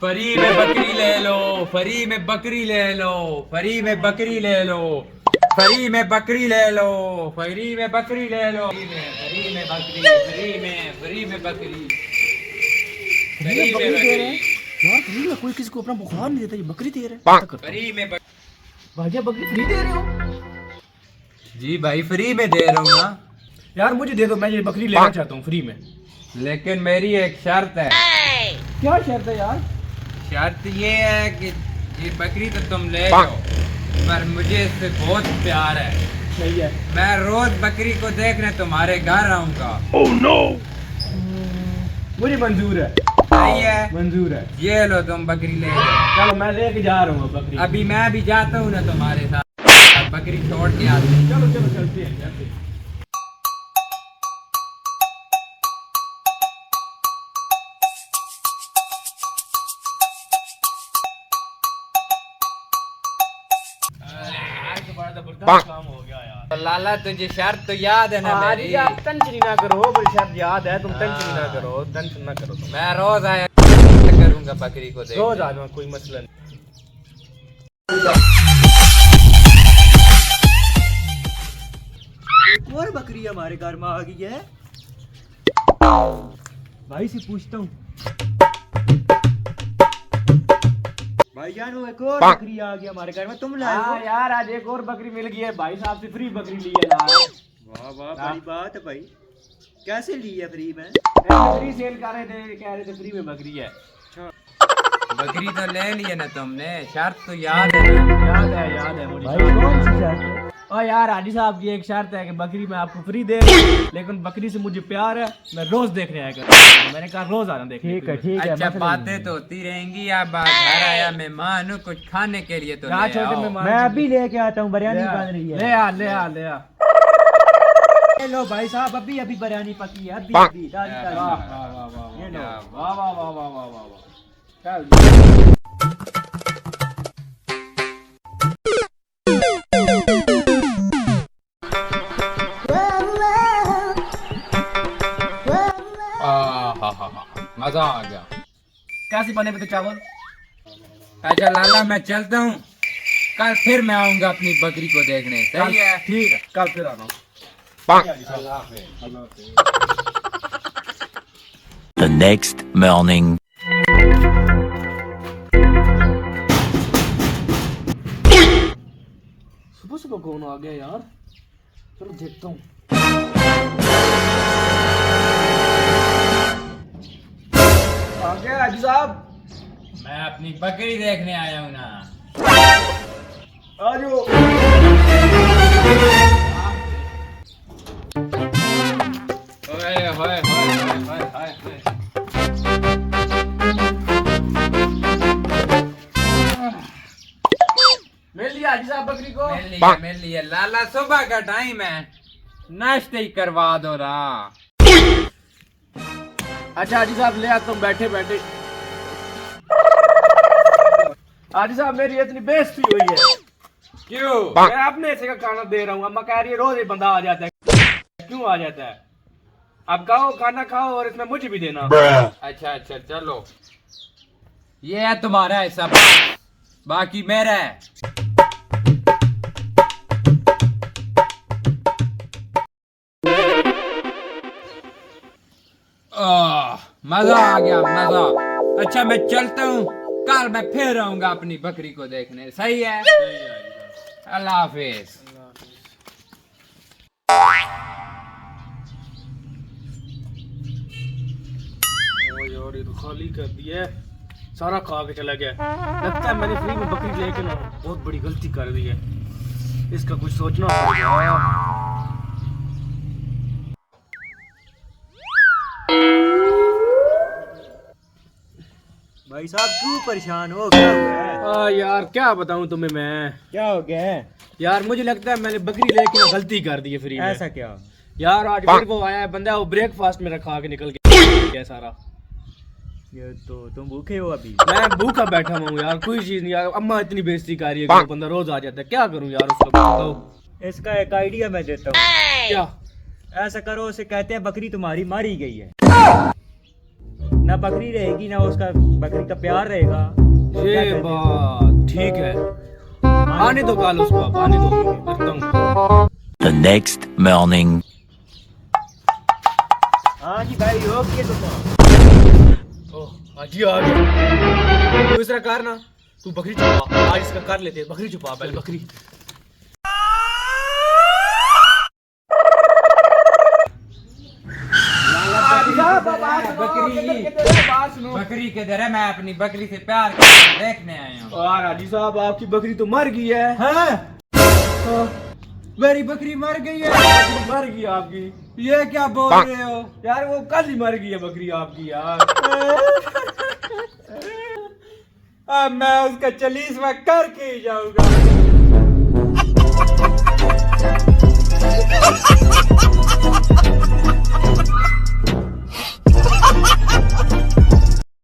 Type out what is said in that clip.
Free में बकरी ले लो, फ्री में बकरी ले लो, फ्री में बकरी ले लो, फ्री में बकरी ले लो, फ्री में बकरी ले लो, फ्री में बकरी, फ्री में बकरी, फ्री में बकरी। यार फ्री में कोई किसी को अपना बुखार नहीं देता, ये बकरी दे रहे हैं। फ्री में भाईया बकरी फ्री दे रहे हो? जी भाई फ्री में दे रहा हूँ ना। यार मुझे दे दो, मैं ये बकरी लेना चाहता हूँ फ्री में। लेकिन मेरी एक शर्त है। क्या शर्त है यार? शर्त ये है कि ये बकरी तो तुम ले जाओ, पर मुझे इससे बहुत प्यार है। सही है। मैं रोज बकरी को देखने तुम्हारे घर आऊंगा। Oh no. मुझे मंजूर है। सही है, मंजूर है। ये लो तुम बकरी ले जाओ। चलो मैं लेके जा रहा हूँ बकरी। अभी मैं भी जाता हूँ ना तुम्हारे साथ, बकरी छोड़ के आते हैं। चलो चलो चलते हैं चलते हैं। काम हो गया यार। तो लाला तुझे शर्त तो याद है ना मेरी? आप टेंशन ना करो, मेरी शर्त याद है, तुम टेंशन ना करो, टेंशन ना करो तुम। मैं रोज आया करूंगा बकरी को देख। रोज आ जाओ, कोई मसला नहीं। एक और बकरी हमारे घर में आ गई है। भाई से पूछता हूँ। भाईजान वो एक और बकरी आ गई हमारे घर में, तुम लाए हो? यार आज एक और बकरी मिल गई है, भाई साहब से फ्री बकरी ली है ना। वाह वाह बड़ी बात है भाई। कैसे ली है फ्री में? फ्री सेल कर रहे थे, कह रहे थे फ्री में बकरी है। बकरी तो ले ली है ना तुमने, शर्त तो याद है ना? याद है मुझे। भाई कौन सी शर्त है? और यार हाजी साहब की एक शर्त है कि बकरी मैं आपको फ्री दे रहा हूं, लेकिन बकरी से मुझे प्यार है, मैं रोज देखने आया करूंगा। मैंने कहा रोज आना देखने। ठीक है। अच्छा बातें तो होती रहेंगी। अब घर आया मेहमान हूं, कुछ खाने के लिए तो ले छोटे आओ। मेहमान। मैं अभी लेके आता हूँ, बिरयानी बन रही है। ले आ। लो भाई साहब, अभी बिरयानी पकी है, अभी ताजी ताजी। वाह। मजा आ गया। कैसे बने थे चावल? अच्छा लाला मैं चलता हूँ, कल फिर मैं आऊंगा अपनी बकरी को देखने। सही है? ठीक है, कल फिर आना। The next morning. सुबह कौन आ गया यार? चलो देखता हूँ। आ गया हाजी साहब। मैं अपनी बकरी देखने आया हूँ ना। आ जाओ। हाय। मिल लिया हाजी साहब बकरी को? मिल लिया। लाला सुबह का टाइम है, नाश्ते ही करवा दो ना। अच्छा हाजी साहब ले आता हूँ, बैठे। हाजी साहब मेरी इतनी बेइज्जती हुई है। क्यों? मैं अपने हिस्से का खाना दे रहा हूँ, अम्मा कह रही है रोज ही बंदा आ जाता है। क्यों आ जाता है? अब खाओ, खाना खाओ और इसमें मुझे भी देना। अच्छा चलो, ये है तुम्हारा हिस्सा, बाकी मेरा है। मजा आ गया, मजा। अच्छा मैं चलता हूँ, कल मैं फिर आऊंगा अपनी बकरी को देखने। सही है? अल्लाह हाफिज। यार ये तो खाली कर दिया, सारा खा के चला गया। लगता है मैंने फ्री में बकरी लेके ना बहुत बड़ी गलती कर दी है, इसका कुछ सोचना पड़ेगा। भाई साहब क्यों परेशान हो? क्या हो गया? यार क्या बताऊं तुम्हें मैं। क्या हो गया? यार मुझे लगता है मैंने बकरी लेके ना गलती कर दी है फ्री में। ऐसा क्या? यार आज फिर वो आया है बंदा, वो ब्रेकफास्ट में रखा के निकल गया सारा। ये तो तुम भूखे हो अभी? मैं भूखा बैठा हूँ यार, कोई चीज नहीं यार। अम्मा इतनी बेइज्जती कर रही है कि बंदा रोज आ जाता है, क्या करूँ यार उसका बताओ। इसका एक आइडिया मैं देता हूँ। क्या? ऐसा करो, उसे कहते हैं बकरी तुम्हारी मारी गई है। ना बकरी रहेगी ना उसका बकरी का प्यार रहेगा। ये बात ठीक है, आने दो काल उसको, अब आने दो, करता हूँ। The next morning. हाँ जी भाई, ओके तो ओह अजी आ गया। तू इस तरह कर ना, तू बकरी छुपा, आज इसका कर लेते हैं, बकरी छुपा पहले, बकरी। बकरी के दर है, मैं अपनी बकरी से प्यार करके देखने आया हूँ। और हाजी साहब आपकी बकरी तो मर गई है। हाँ? मेरी बकरी मर गई है। मर गई आपकी? ये क्या बोल रहे हो यार वो कल ही मर गई है बकरी आपकी यार। अब मैं उसका 40वां करके ही जाऊंगा।